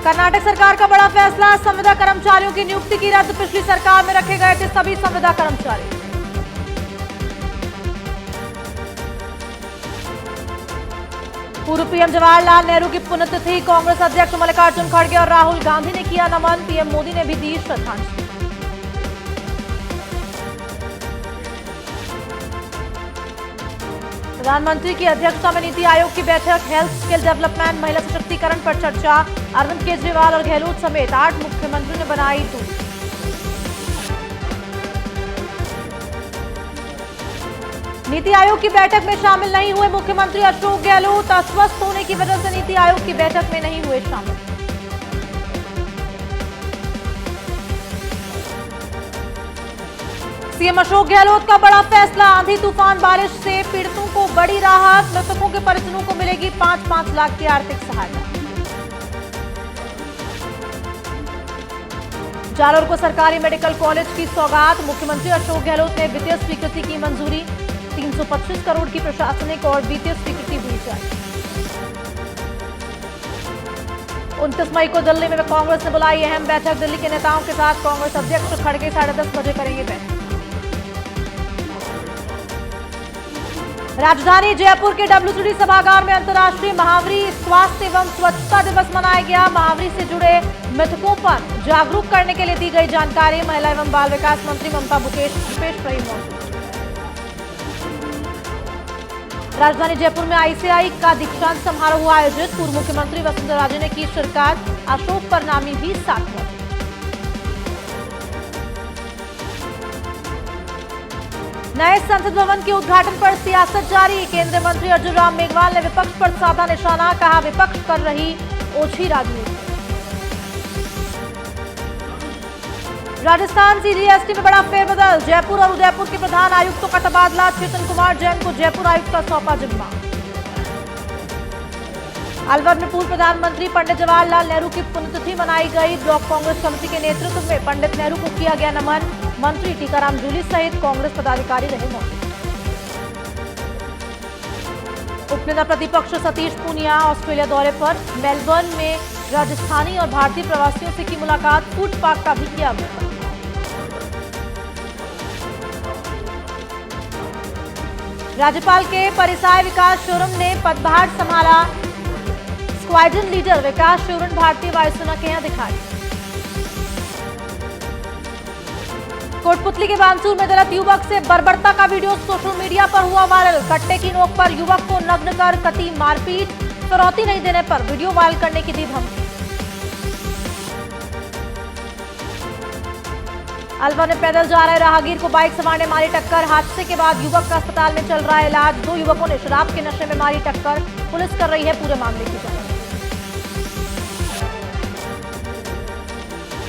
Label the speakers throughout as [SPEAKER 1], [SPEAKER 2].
[SPEAKER 1] कर्नाटक सरकार का बड़ा फैसला, संविदा कर्मचारियों की नियुक्ति की रद्द। पिछली सरकार में रखे गए थे सभी संविदा कर्मचारी। पूर्व पीएम जवाहरलाल नेहरू की पुण्यतिथि, कांग्रेस अध्यक्ष मल्लिकार्जुन खड़गे और राहुल गांधी ने किया नमन। पीएम मोदी ने भी दी श्रद्धांजलि। प्रधानमंत्री की अध्यक्षता में नीति आयोग की बैठक, हेल्थ स्किल डेवलपमेंट, महिला सशक्तिकरण पर चर्चा। अरविंद केजरीवाल और गहलोत समेत 8 मुख्यमंत्रियों ने बनाई दूरी। नीति आयोग की बैठक में शामिल नहीं हुए मुख्यमंत्री अशोक गहलोत, अस्वस्थ होने की वजह से नीति आयोग की बैठक में नहीं हुए शामिल। सीएम अशोक गहलोत का बड़ा फैसला, आंधी तूफान बारिश से पीड़ितों को बड़ी राहत। मृतकों के परिजनों को मिलेगी 5-5 लाख की आर्थिक सहायता। जालोर को सरकारी मेडिकल कॉलेज की सौगात, मुख्यमंत्री अशोक गहलोत ने वित्तीय स्वीकृति की मंजूरी। 325 करोड़ की प्रशासनिक और वित्तीय स्वीकृति हुई जारी। 29 मई को दिल्ली में कांग्रेस ने बुलाई अहम बैठक, दिल्ली के नेताओं के साथ कांग्रेस अध्यक्ष खड़गे 10:30 बजे करेंगे बैठक। राजधानी जयपुर के WCD सभागार में अंतर्राष्ट्रीय महावरी स्वास्थ्य एवं स्वच्छता दिवस मनाया गया। महावरी से जुड़े मृतकों पर जागरूक करने के लिए दी गई जानकारी। महिला एवं बाल विकास मंत्री ममता भूपेश रही मौजूद। राजधानी जयपुर में ICI का दीक्षांत समारोह हुआ आयोजित, पूर्व मुख्यमंत्री वसुंधरा राजे ने की शिरकत। अशोक परनामी भी साथ मौजूद। नए संसद भवन के उद्घाटन पर सियासत जारी, केंद्रीय मंत्री अर्जुन राम मेघवाल ने विपक्ष पर साधा निशाना, कहा विपक्ष कर रही ओछी राजनीति। राजस्थान CGST में बड़ा फेरबदल, जयपुर और उदयपुर के प्रधान आयुक्तों का तबादला। चेतन कुमार जैन को जयपुर आयुक्त का सौंपा जिम्मा। अलवर में पूर्व प्रधानमंत्री पंडित जवाहरलाल नेहरू की पुण्यतिथि मनाई गई। ब्लॉक कांग्रेस कमेटी के नेतृत्व में पंडित नेहरू को किया गया नमन। मंत्री टीकाराम जूली सहित कांग्रेस पदाधिकारी रहे मौजूद। उपनेता प्रतिपक्ष सतीश पूनिया ऑस्ट्रेलिया दौरे पर, मेलबर्न में राजस्थानी और भारतीय प्रवासियों से की मुलाकात। फूड पार्क का भी किया अवलोकन। राज्यपाल के परिसाय विकास शोरूम ने पदभार संभाला। स्क्वाड्रन लीडर विकास शोरूम भारतीय वायुसेना के यहां दिखाई। कोटपुतली के बानसूर में दलित युवक से बर्बरता का वीडियो सोशल मीडिया पर हुआ वायरल। कट्टे की नोक पर युवक को नग्न कर कती मारपीट, फिरौती नहीं देने पर वीडियो वायरल करने की दी धमकी। अलवर में पैदल जा रहे राहगीर को बाइक सवार ने मारी टक्कर। हादसे के बाद युवक का अस्पताल में चल रहा है इलाज। 2 युवकों ने शराब के नशे में मारी टक्कर। पुलिस कर रही है पूरे मामले की जांच।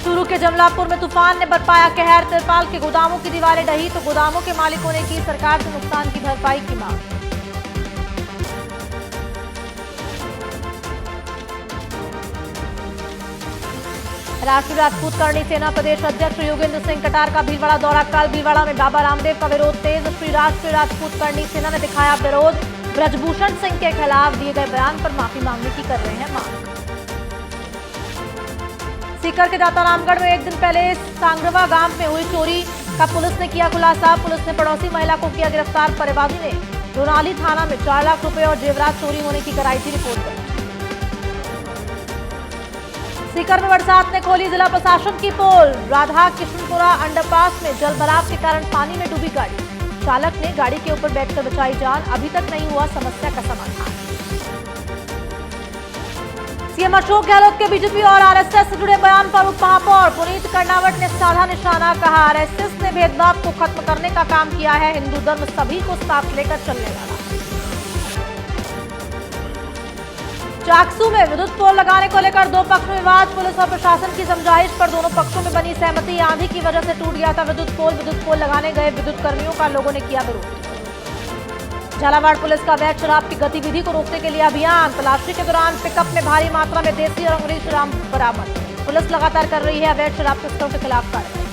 [SPEAKER 1] चूरू के जमलापुर में तूफान ने बरपाया कहर। तिरपाल के गोदामों की दीवारें ढही तो गोदामों के मालिकों ने की सरकार से नुकसान की भरपाई की मांग। राष्ट्रीय राजपूत करणी सेना प्रदेश अध्यक्ष योगेंद्र सिंह कटार का भीलवाड़ा दौरा कल। भीलवाड़ा में बाबा रामदेव का विरोध तेज। श्री राष्ट्रीय राजपूत करणी सेना ने दिखाया विरोध। ब्रजभूषण सिंह के खिलाफ दिए गए बयान पर माफी मांगने की कर रहे हैं मांग। सीकर के दातारामगढ़ में एक दिन पहले सांगरवा गांव में हुई चोरी का पुलिस ने किया खुलासा। पुलिस ने पड़ोसी महिला को किया गिरफ्तार। परिवादी ने रोनाली थाना में 4 लाख रुपए और जेवरात चोरी होने की कराई थी रिपोर्ट दर्ज। सीकर में बरसात ने खोली जिला प्रशासन की पोल। राधा किशनपुरा अंडरपास में जल भराव के कारण पानी में डूबी गाड़ी। चालक ने गाड़ी के ऊपर बैठकर बचाई जान। अभी तक नहीं हुआ समस्या का समाधान। सीएम अशोक गहलोत के बीजेपी और आरएसएस से जुड़े बयान पर उपमहापौर पुनीत कर्नावट ने साधा निशाना, कहा आरएसएस ने भेदभाव को खत्म करने का काम किया है। हिंदू धर्म सभी को साथ लेकर चलने वाला। चाकसू में विद्युत पोल लगाने को लेकर 2 पक्ष में विवाद। पुलिस और प्रशासन की समझाइश पर दोनों पक्षों में बनी सहमति। आंधी की वजह से टूट गया था विद्युत पोल लगाने गए विद्युत कर्मियों का लोगों ने किया विरोध। झालावाड़ पुलिस का अवैध शराब की गतिविधि को रोकने के लिए अभियान। तलाशी के दौरान पिकअप में भारी मात्रा में देसी और अंग्रेजी शराब बरामद। पुलिस लगातार कर रही है अवैध शराब तस्करों के खिलाफ कार्रवाई।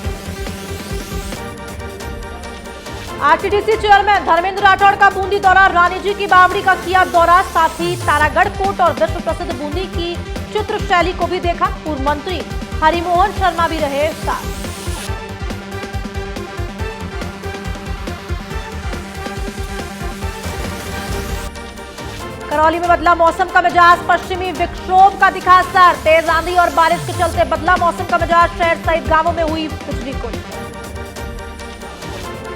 [SPEAKER 1] आरटीडीसी चेयरमैन धर्मेंद्र राठौड़ का बूंदी दौरा। रानी जी की बावड़ी का किया दौरा। साथ ही तारागढ़ कोट और विश्व प्रसिद्ध बूंदी की विचित्र शैली को भी देखा। पूर्व मंत्री हरिमोहन शर्मा भी रहे साथ। करौली में बदला मौसम का मिजाज, पश्चिमी विक्षोभ का दिखा असर। तेज आंधी और बारिश के चलते बदला मौसम का मिजाज, शहर सहित गांवों में हुई बिजली गुल।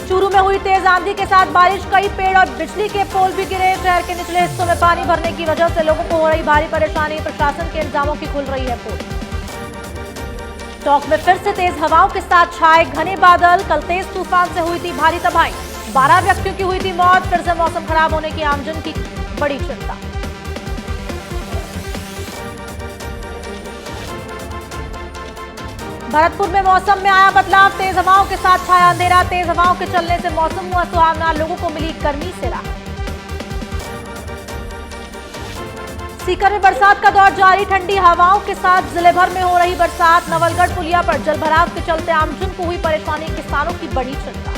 [SPEAKER 1] चूरू में हुई तेज आंधी के साथ बारिश, कई पेड़ और बिजली के पोल भी गिरे। शहर के निचले हिस्सों में पानी भरने की वजह से लोगों को हो रही भारी परेशानी, प्रशासन के इंतजामों की खुल रही है पोल। टोंक में फिर से तेज हवाओं के साथ छाए घने बादल, कल तेज तूफान से हुई थी भारी तबाही, 12 व्यक्तियों की हुई थी मौत। फिर से मौसम खराब होने की आमजन की बड़ी चिंता। भरतपुर में मौसम में आया बदलाव, तेज हवाओं के साथ छाया अंधेरा। तेज हवाओं के चलने से मौसम हुआ सुहावना, लोगों को मिली गर्मी से राहत। सीकर में बरसात का दौर जारी, ठंडी हवाओं के साथ जिले भर में हो रही बरसात। नवलगढ़ पुलिया पर जलभराव के चलते आमजन को हुई परेशानी, किसानों की बड़ी चिंता।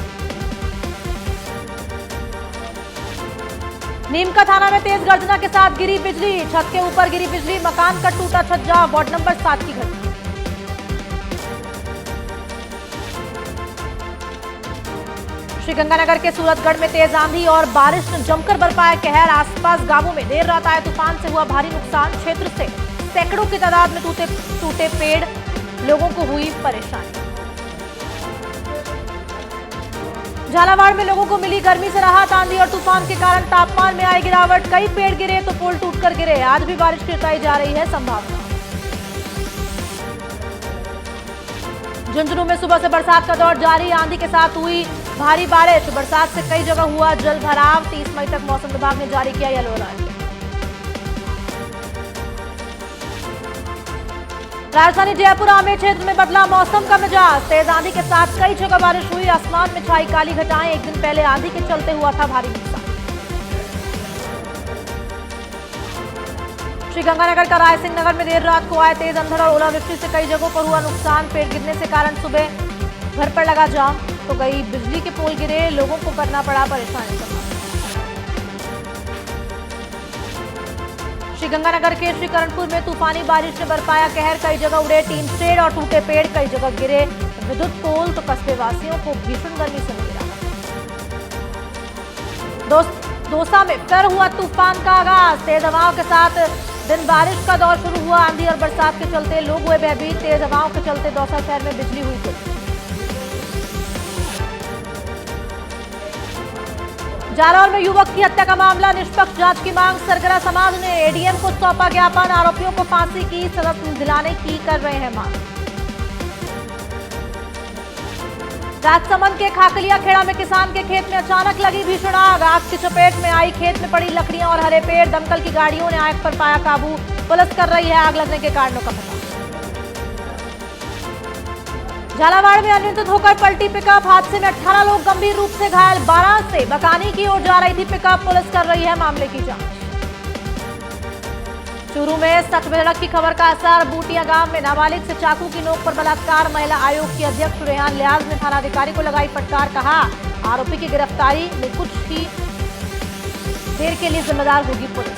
[SPEAKER 1] नीमका थाना में तेज गर्जना के साथ गिरी बिजली, छत के ऊपर गिरी बिजली, मकान का टूटा छज्जा। वार्ड नंबर 7 की घटना। श्रीगंगानगर के सूरतगढ़ में तेज आंधी और बारिश ने जमकर बरपाया कहर। आसपास गांवों में देर रात आए तूफान से हुआ भारी नुकसान, क्षेत्र से सैकड़ों की तादाद में टूटे पेड़, लोगों को हुई परेशानी। झालावाड़ में लोगों को मिली गर्मी से राहत, आंधी और तूफान के कारण तापमान में आई गिरावट, कई पेड़ गिरे तो पोल टूटकर गिरे। आज भी बारिश की जताई जा रही है संभावना। झुंझुनू में सुबह से बरसात का दौर जारी, आंधी के साथ हुई भारी बारिश, बरसात से कई जगह हुआ जल भराव। 30 मई तक मौसम विभाग ने जारी किया येलो अलर्ट। राजधानी जयपुर आमेर क्षेत्र में बदला मौसम का मिजाज, तेज आंधी के साथ कई जगह बारिश हुई। आसमान में छाई काली घटाएं, एक दिन पहले आंधी के चलते हुआ था भारी नुकसान। श्रीगंगानगर का रायसिंह नगर में देर रात को आए तेज अंधड़ और ओलावृष्टि से कई जगहों पर हुआ नुकसान। पेड़ गिरने से कारण सुबह घर पर लगा जाम, तो कई बिजली के पोल गिरे, लोगों को करना पड़ा परेशानी का सामना। श्रीगंगानगर के श्रीकरणपुर में तूफानी बारिश ने बरपाया कहर, कई जगह उड़े टीन शेड और टूटे पेड़, कई जगह गिरे विद्युत पोल, तो कस्बे वासियों को भीषण गर्मी से मिली राहत। दौसा में फिर हुआ तूफान का आगाज, तेज हवाओं के साथ दिन बारिश का दौर शुरू हुआ। आंधी और बरसात के चलते लोग हुए भयभीत, तेज हवाओं के चलते दौसा शहर में बिजली हुई गुल। जालौर में युवक की हत्या का मामला, निष्पक्ष जांच की मांग, सरगना समाज ने एडीएम को सौंपा ज्ञापन। आरोपियों को फांसी की सजा दिलाने की कर रहे हैं मांग। राजसमंद के खाकलिया खेड़ा में किसान के खेत में अचानक लगी भीषण आग, आग की चपेट में आई खेत में पड़ी लकड़ियां और हरे पेड़। दमकल की गाड़ियों ने आग पर पाया काबू, पुलिस कर रही है आग लगने के कारणों का पता। झालावाड़ में अनियंत्रित होकर पलटी पिकअप, हादसे में 18 लोग गंभीर रूप से घायल। 12 से बकानी की ओर जा रही थी पिकअप, पुलिस कर रही है मामले की जांच। चूरू में सच बेधड़क की खबर का असर, बूटिया गांव में नाबालिग से चाकू की नोक पर बलात्कार। महिला आयोग की अध्यक्ष रेहान लियाज ने थानाधिकारी को लगाई फटकार, कहा आरोपी की गिरफ्तारी में कुछ ही देर के लिए जिम्मेदार होगी पुलिस।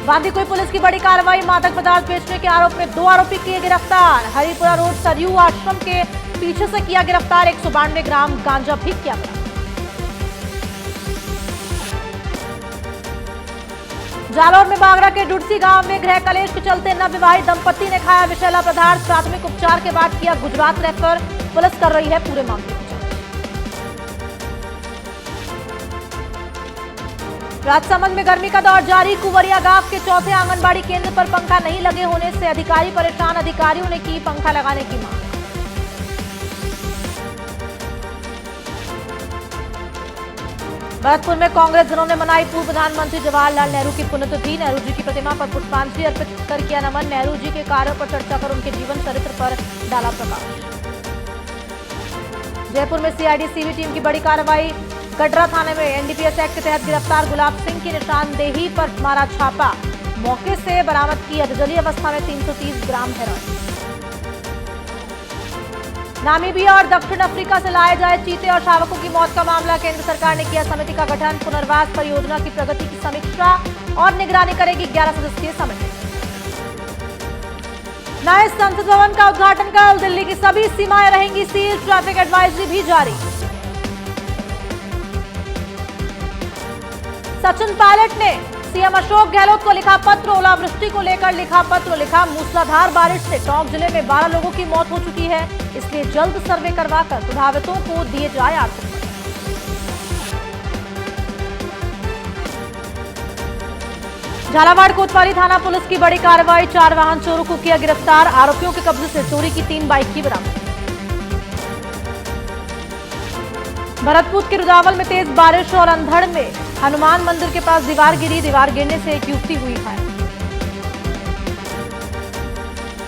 [SPEAKER 1] बांदीकुई पुलिस की बड़ी कार्रवाई, मादक पदार्थ बेचने के आरोप में 2 आरोपी किए गिरफ्तार। हरिपुरा रोड सरयू आश्रम के पीछे से किया गिरफ्तार, 192 ग्राम गांजा भी किया बरामद। जालौर में बागरा के डुडसी गांव में गृह कलेश के चलते नवविवाहित दंपति ने खाया विषैला पदार्थ, प्राथमिक उपचार के बाद किया गुजरात रेफर, पुलिस कर रही है पूरे मामले की जांच। राजसमंद में गर्मी का दौर जारी, कुंवरिया गांव के चौथे आंगनबाड़ी केंद्र पर पंखा नहीं लगे होने से अधिकारी परेशान, अधिकारियों ने की पंखा लगाने की मांग। भरतपुर में कांग्रेस जनों ने मनाई पूर्व प्रधानमंत्री जवाहरलाल नेहरू की पुण्यतिथि, नेहरू जी की प्रतिमा पर पुष्पांजलि अर्पित कर किया नमन। नेहरू जी के कार्यों पर चर्चा कर उनके जीवन चरित्र पर डाला प्रकाश। जयपुर में सीआईडी सीबी टीम की बड़ी कार्रवाई, गडरा थाने में एनडीपीएस एक्ट के तहत गिरफ्तार गुलाब सिंह की निशानदेही पर मारा छापा, मौके से बरामद की जली अवस्था में 330 ग्राम हेरोइन। नामीबिया और दक्षिण अफ्रीका से लाए जाए चीते और शावकों की मौत का मामला, केंद्र सरकार ने किया समिति का गठन, पुनर्वास परियोजना की प्रगति की समीक्षा। और निगरानी करेगी 11 सदस्यीय समिति। नए संसद भवन का उद्घाटन कल, दिल्ली की सभी सीमाएं रहेंगी सील, ट्रैफिक एडवाइजरी भी जारी। सचिन पायलट ने सीएम अशोक गहलोत को लिखा पत्र, ओलावृष्टि को लेकर लिखा पत्र, लिखा मूसलाधार बारिश से टोंक जिले में 12 लोगों की मौत हो चुकी है, इसलिए जल्द सर्वे करवाकर प्रभावितों को दिए जाए आर्थिक मदद। झालावाड़ कोतवाली थाना पुलिस की बड़ी कार्रवाई, 4 वाहन चोरों को किया गिरफ्तार, आरोपियों के कब्जे से चोरी की 3 बाइक की बरामद। भरतपुर के रुदावल में तेज बारिश और अंधड़ में हनुमान मंदिर के पास दीवार गिरी, दीवार गिरने से एक युवती हुई घायल।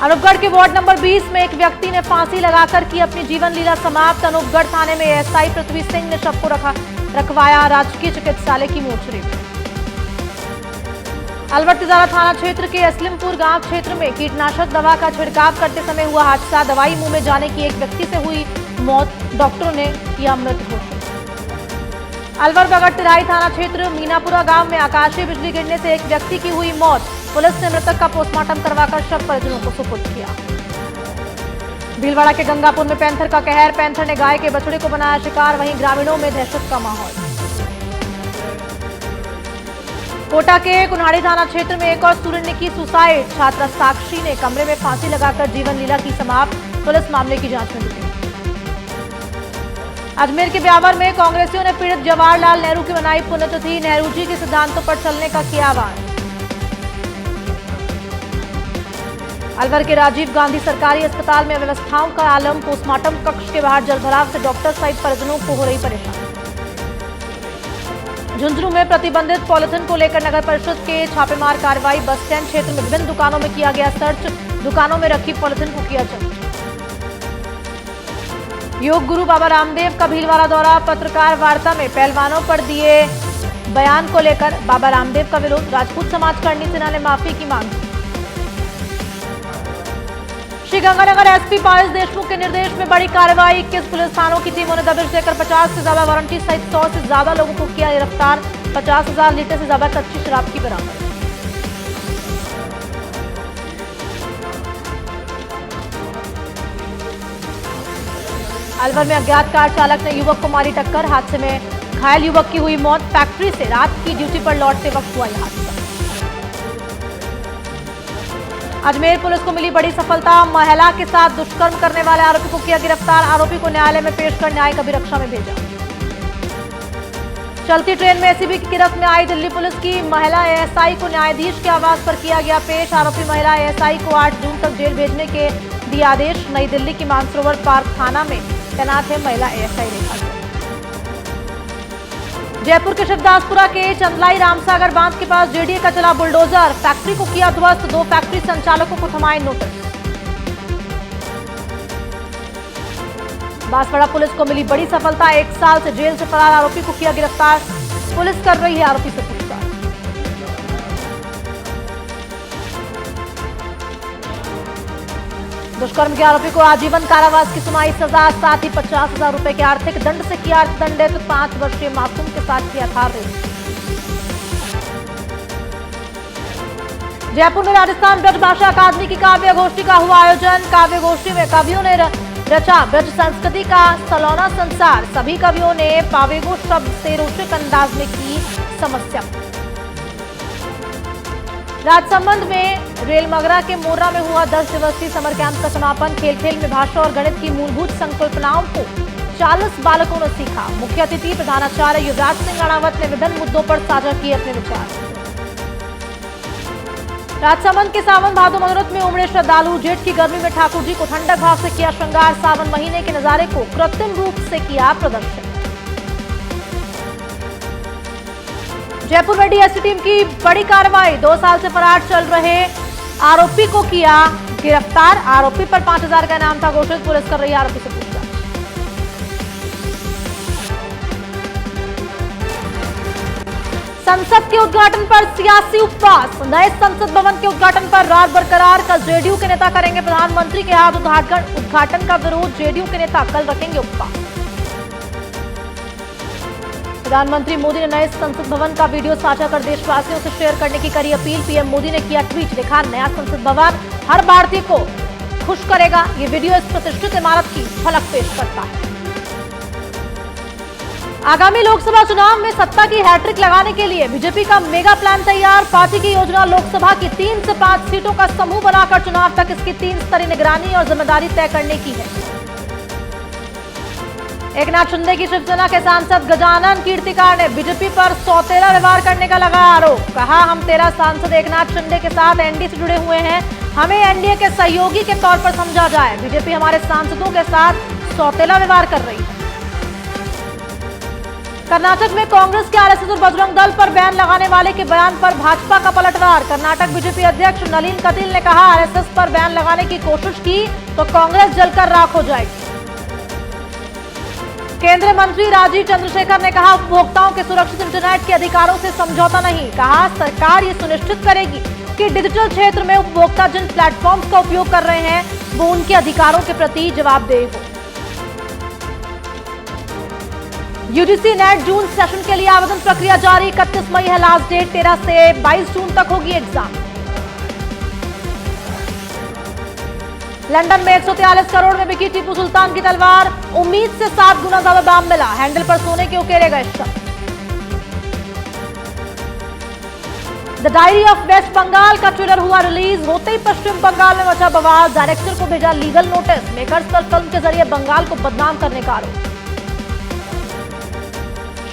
[SPEAKER 1] अनूपगढ़ के वार्ड नंबर 20 में एक व्यक्ति ने फांसी लगाकर की अपनी जीवन लीला समाप्त, अनूपगढ़ थाने में एएसआई पृथ्वी सिंह ने शव को रखवाया राजकीय चिकित्सालय की मोर्चरी में। अलवर तिजारा थाना क्षेत्र के असलिमपुर गांव क्षेत्र में कीटनाशक दवा का छिड़काव करते समय हुआ हादसा, दवाई मुंह में जाने की एक व्यक्ति से हुई मौत, डॉक्टरों ने किया मृत घोषित। अलवर बगड़ तिराई थाना क्षेत्र मीनापुरा गांव में आकाशीय बिजली गिरने से एक व्यक्ति की हुई मौत, पुलिस ने मृतक का पोस्टमार्टम करवाकर शव परिजनों को सुपुर्द किया। भीलवाड़ा के गंगापुर में पैंथर का कहर, पैंथर ने गाय के बछड़े को बनाया शिकार, वहीं ग्रामीणों में दहशत का माहौल। कोटा के कुन्हाड़ी थाना क्षेत्र में एक और स्टूडेंट ने की सुसाइड, छात्रा साक्षी ने कमरे में फांसी लगाकर जीवन लीला की समाप्त, पुलिस मामले की जांच में जुटी। अजमेर के ब्यावर में कांग्रेसियों ने पीड़ित जवाहरलाल नेहरू की मनाई पुण्यतिथि, नेहरू जी के सिद्धांतों पर चलने का किया आह्वान। अलवर के राजीव गांधी सरकारी अस्पताल में व्यवस्थाओं का आलम, पोस्टमार्टम कक्ष के बाहर जलभराव से डॉक्टर सहित परिजनों को हो रही परेशानी। झुंझुनू में प्रतिबंधित पॉलिथीन को लेकर नगर परिषद के छापेमार कार्रवाई, बस स्टैंड क्षेत्र में विभिन्न दुकानों में किया गया सर्च, दुकानों में रखी पॉलिथीन को किया जब्त। योग गुरु बाबा रामदेव का भीलवाड़ा दौरा, पत्रकार वार्ता में पहलवानों पर दिए बयान को लेकर बाबा रामदेव का विरोध, राजपूत समाज करनी सेना ने माफी की मांग। श्रीगंगानगर एसपी पायस देशमुख के निर्देश में बड़ी कार्रवाई, 21 पुलिस थानों की टीमों ने दबिश देकर 50 से ज्यादा वारंटी सहित 100 से ज्यादा लोगों को किया गिरफ्तार, 50,000 लीटर से ज्यादा कच्ची शराब की बरामद। अलवर में अज्ञात कार चालक ने युवक को मारी टक्कर, हादसे में घायल युवक की हुई मौत, फैक्ट्री से रात की ड्यूटी पर लौटते वक्त हुआ यह हादसा। अजमेर पुलिस को मिली बड़ी सफलता, महिला के साथ दुष्कर्म करने वाले आरोपी को किया गिरफ्तार, आरोपी को न्यायालय में पेश कर न्यायिक अभिरक्षा में भेजा। चलती ट्रेन में एसीबी की गिरफ्त में आई दिल्ली पुलिस की महिला एएसआई को न्यायाधीश के आवास पर किया गया पेश, आरोपी महिला एएसआई को 8 जून तक जेल भेजने के दिए आदेश। नई दिल्ली की मानसरोवर पार्क थाना में तैनात है महिला एएसआई रेखा। जयपुर के शिवदासपुरा के चंदलाई रामसागर बांध के पास जेडीए का चला बुलडोजर, फैक्ट्री को किया ध्वस्त, 2 फैक्ट्री संचालकों को थमाए नोटिस। बांसवाड़ा पुलिस को मिली बड़ी सफलता, 1 साल से जेल से फरार आरोपी को किया गिरफ्तार, पुलिस कर रही है आरोपी से पूछताछ। दुष्कर्म के आरोपी को आजीवन कारावास की सुनाई सजा, साथ ही 50,000 रुपए के आर्थिक दंड से किया दंडित, 5 वर्षीय मासूम के साथ किया था रेप। जयपुर में राजस्थान ब्रज भाषा अकादमी की काव्य गोष्ठी का हुआ आयोजन, काव्य गोष्ठी में कवियों ने रचा ब्रज संस्कृति का सलौना संसार, सभी कवियों ने पावेगो शब्द से रोचक अंदाज में की समस्या। राजसमंद में रेलमगरा के मोर्रा में हुआ 10 दिवसीय समर कैंप का समापन, खेल खेल में भाषा और गणित की मूलभूत संकल्पनाओं को 40 बालकों ने सीखा। मुख्य अतिथि प्रधानाचार्य युवराज सिंह अणावत ने विभिन्न मुद्दों पर साझा किए अपने विचार। राजसमंद के सावन भादो मनोरथ में उमड़े श्रद्धालु, जेठ की गर्मी में ठाकुर जी को ठंडक भाव से किया श्रृंगार, सावन महीने के नजारे को कृत्रिम रूप से किया प्रदर्शन। जयपुर में डीएसपी टीम की बड़ी कार्रवाई, 2 साल से फरार चल रहे आरोपी को किया गिरफ्तार, आरोपी पर 5,000 का इनाम था घोषित, पुलिस कर रही है आरोपी से पूछताछ। संसद के उद्घाटन पर सियासी उपवास, नए संसद भवन के उद्घाटन पर रात बरकरार, कल जेडीयू के नेता करेंगे प्रधानमंत्री के हाथ उद्घाटन का विरोध, जेडीयू के नेता कल रखेंगे उपवास। प्रधानमंत्री मोदी ने नए संसद भवन का वीडियो साझा कर देशवासियों से शेयर करने की करी अपील। पीएम मोदी ने किया ट्वीट, लिखा नया संसद भवन हर भारतीय को खुश करेगा। ये वीडियो इस प्रतिष्ठित इमारत की झलक पेश करता है। आगामी लोकसभा चुनाव में सत्ता की हैट्रिक लगाने के लिए बीजेपी का मेगा प्लान तैयार। पार्टी की योजना लोकसभा की 3 से 5 सीटों का समूह बनाकर चुनाव तक इसकी 3 स्तरीय निगरानी और जिम्मेदारी तय करने की है। एकनाथ शिंदे की शिवसेना के सांसद गजानन कीर्तिकार ने बीजेपी पर सौतेला व्यवहार करने का लगाया आरोप। कहा, हम 13 सांसद एकनाथ शिंदे के साथ एनडीए से जुड़े हुए हैं, हमें एनडीए के सहयोगी के तौर पर समझा जाए। बीजेपी हमारे सांसदों के साथ सौतेला व्यवहार कर रही है। कर्नाटक में कांग्रेस के आरएसएस और बजरंग दल पर बैन लगाने वाले के बयान पर भाजपा का पलटवार। कर्नाटक बीजेपी अध्यक्ष नलिन कटील ने कहा, आरएसएस पर बैन लगाने की कोशिश की तो कांग्रेस जलकर राख हो जाएगी। केंद्रीय मंत्री राजीव चंद्रशेखर ने कहा, उपभोक्ताओं के सुरक्षित इंटरनेट के अधिकारों से समझौता नहीं। कहा, सरकार ये सुनिश्चित करेगी कि डिजिटल क्षेत्र में उपभोक्ता जिन प्लेटफॉर्म्स का उपयोग कर रहे हैं वो उनके अधिकारों के प्रति जवाबदेह हो। यूजीसी नेट जून सेशन के लिए आवेदन प्रक्रिया जारी। 31 मई है लास्ट डेट। 13 से 22 जून तक होगी एग्जाम। लंदन में 143 करोड़ में बिकी टीपू सुल्तान की तलवार। उम्मीद से 7 गुना ज्यादा दाम मिला। हैंडल पर सोने के उकेरे गए शख्स। The diary of West Bengal का ट्रेलर हुआ रिलीज। होते ही पश्चिम बंगाल में मचा बवाल। डायरेक्टर को भेजा लीगल नोटिस। मेकर्स पर फिल्म के जरिए बंगाल को बदनाम करने का आरोप।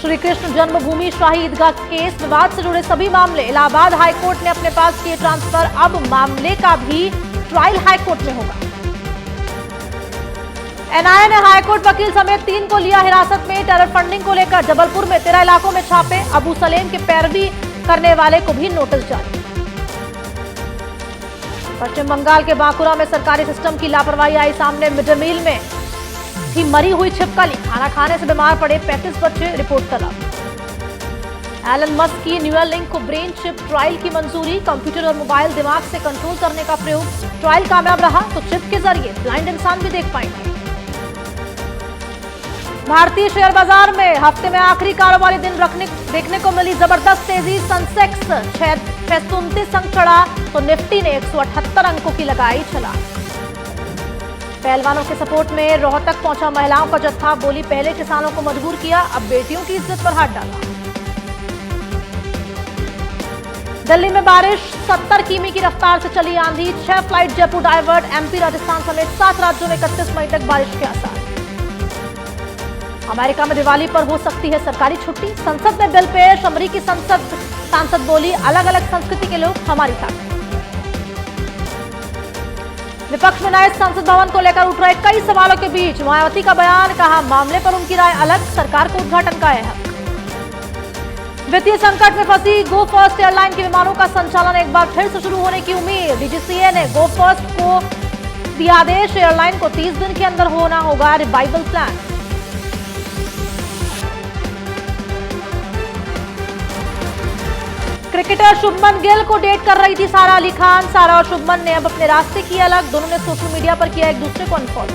[SPEAKER 1] श्री कृष्ण जन्मभूमि शाही ईदगाह केस विवाद से जुड़े सभी मामले इलाहाबाद हाईकोर्ट ने अपने पास किए ट्रांसफर। अब मामले का भी ट्रायल हाईकोर्ट में होगा। एनआईए ने हाईकोर्ट वकील समेत 3 को लिया हिरासत में। टेरर फंडिंग को लेकर जबलपुर में 13 इलाकों में छापे। अबू सलेम की पैरवी करने वाले को भी नोटिस जारी। पश्चिम बंगाल के बांकुरा में सरकारी सिस्टम की लापरवाही आई सामने। मिड डे मील में थी मरी हुई छिपकली। खाना खाने से बीमार पड़े 35 बच्चे, रिपोर्ट तलब। एलन मस्क की न्यूरालिंक को ब्रेन चिप ट्रायल की मंजूरी। कंप्यूटर और मोबाइल दिमाग से कंट्रोल करने का प्रयोग। ट्रायल कामयाब रहा तो चिप के जरिए ब्लाइंड इंसान भी देख पाएंगे। भारतीय शेयर बाजार में हफ्ते में आखिरी कारोबारी दिन देखने को मिली जबरदस्त तेजी। सेंसेक्स 629 अंक चढ़ा तो निफ्टी ने 178 अंकों की लगाई छलांग। पहलवानों के सपोर्ट में रोहतक पहुंचा महिलाओं का जत्था। बोली, पहले किसानों को मजबूर किया, अब बेटियों की इज्जत पर हाथ डाला। दिल्ली में बारिश। 70 किमी की रफ्तार से चली आंधी। 6 flight Jaipur divert. MP Rajasthan समेत 7 राज्यों में 31 मई तक बारिश के आसार। अमेरिका में दिवाली पर हो सकती है सरकारी छुट्टी। संसद में बिल पेश। अमेरिकी सांसद बोली, अलग अलग संस्कृति के लोग हमारी ताकत। विपक्ष में नए संसद भवन को लेकर उठ रहे कई सवालों के बीच मायावती का बयान। कहा, मामले पर उनकी राय अलग, सरकार को उद्घाटन का है। वित्तीय संकट में फंसी गो फर्स्ट एयरलाइन के विमानों का संचालन एक बार फिर से शुरू होने की उम्मीद। डीजीसीए ने गो फर्स्ट को दिया आदेश। एयरलाइन को 30 दिन के अंदर होना होगा revival plan. Cricketer Shubman Gill को डेट कर रही थी सारा अली खान। सारा और शुभमन ने अब अपने रास्ते किए अलग। दोनों ने सोशल मीडिया पर किया एक दूसरे को अनफॉलो।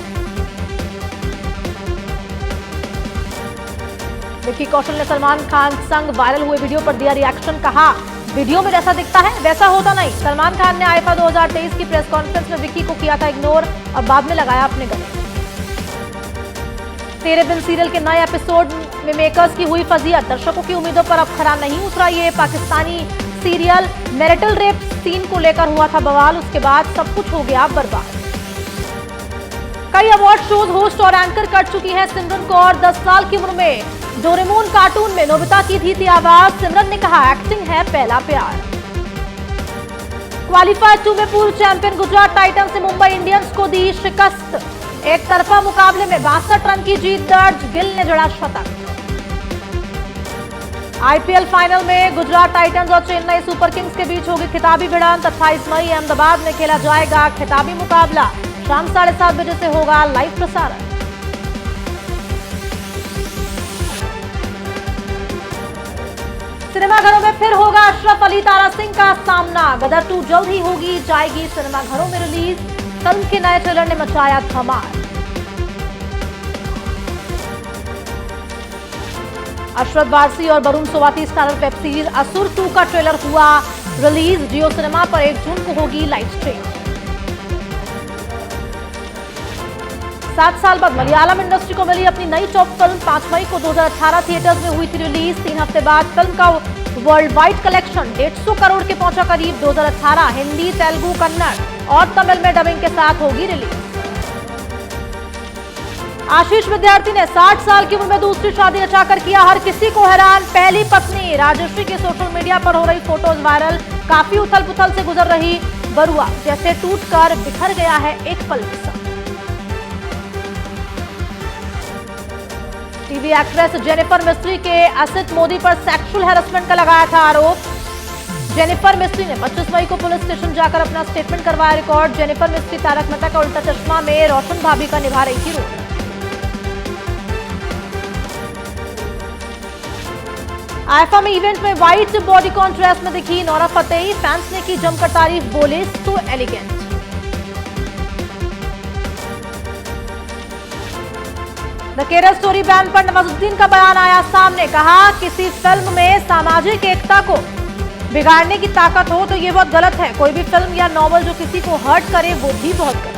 [SPEAKER 1] विक्की कौशल ने सलमान खान संग वायरल हुए वीडियो पर दिया रिएक्शन। कहा, वीडियो में जैसा दिखता है वैसा होता नहीं। सलमान खान ने आईफा 2023 की प्रेस कॉन्फ्रेंस में विक्की को किया था इग्नोर और बाद में लगाया अपने गले। तेरे बिन सीरियल के नए एपिसोड में मेकर्स की हुई फजीहत। दर्शकों की उम्मीदों पर अब खरा नहीं उतरा। ये Pakistani serial marital rape scene को लेकर हुआ था बवाल। उसके बाद सब कुछ हो गया बर्बाद। कई अवार्ड शोज होस्ट और एंकर कर चुकी हैं सिमरन कौर। 10 साल की उम्र में डोरेमोन कार्टून में नोबिता की थी आवाज। सिमरन ने कहा, एक्टिंग है पहला प्यार। क्वालीफायर 2 में पूर्व चैंपियन गुजरात टाइटंस ने मुंबई इंडियंस को दी शिकस्त। एक तरफा मुकाबले में 62 रन की जीत दर्ज। गिल ने जड़ा शतक। आईपीएल फाइनल में गुजरात टाइटंस और चेन्नई सुपर किंग्स के बीच होगी खिताबी भिड़ंत। 28 मई अहमदाबाद में खेला जाएगा खिताबी मुकाबला। शाम 7:30 बजे से होगा लाइव प्रसारण। सिनेमाघरों में फिर होगा अशरफ अली तारा सिंह का सामना। गदर 2 जल्द ही होगी जाएगी सिनेमाघरों में रिलीज। फिल्म के नए ट्रेलर ने मचाया धमाल। अशरफ वारसी और वरुण सोवाती स्टारर वेब सीरीज असुर 2 का ट्रेलर हुआ रिलीज। जियो सिनेमा पर 1 जून को होगी लाइव स्ट्रीम। 7 साल बाद मलयालम इंडस्ट्री को मिली अपनी नई टॉप फिल्म। 5 मई को 2018 थिएटर्स में हुई थी रिलीज। 3 हफ्ते बाद फिल्म का वर्ल्ड वाइड कलेक्शन 150 करोड़ के पहुंचा करीब। 2018 हिंदी, तेलुगु, कन्नड़ और तमिल में डबिंग के साथ होगी रिलीज। आशीष विद्यार्थी ने 60 साल की उम्र में दूसरी शादी रचाकर किया हर किसी को हैरान। पहली पत्नी राजश्री की सोशल मीडिया पर हो रही फोटोज वायरल। काफी उथल पुथल से गुजर रही बरुआ जैसे टूटकर बिखर गया है एक पल के साथ। टीवी एक्ट्रेस जेनिफर मिस्त्री के असित मोदी पर सेक्सुअल हैरेसमेंट का लगाया था आरोप। जेनिफर मिस्त्री ने 25 मई को पुलिस स्टेशन जाकर अपना स्टेटमेंट करवाया रिकॉर्ड। जेनिफर मिस्त्री तारक मेहता का उल्टा चश्मा में रोशन भाभी का निभा रही थी रोल। आईफा में इवेंट में व्हाइट बॉडीकॉन ड्रेस में दिखी नोरा फतेही। फैंस ने की जमकर तारीफ, बोले so elegant. The Kerala story ban पर नवाजुद्दीन का बयान आया सामने। कहा किसी फिल्म में सामाजिक एकता को बिगाड़ने की ताकत हो तो ये बहुत गलत है। कोई भी फिल्म या नॉवल जो किसी को हर्ट करे वो भी बहुत गलत।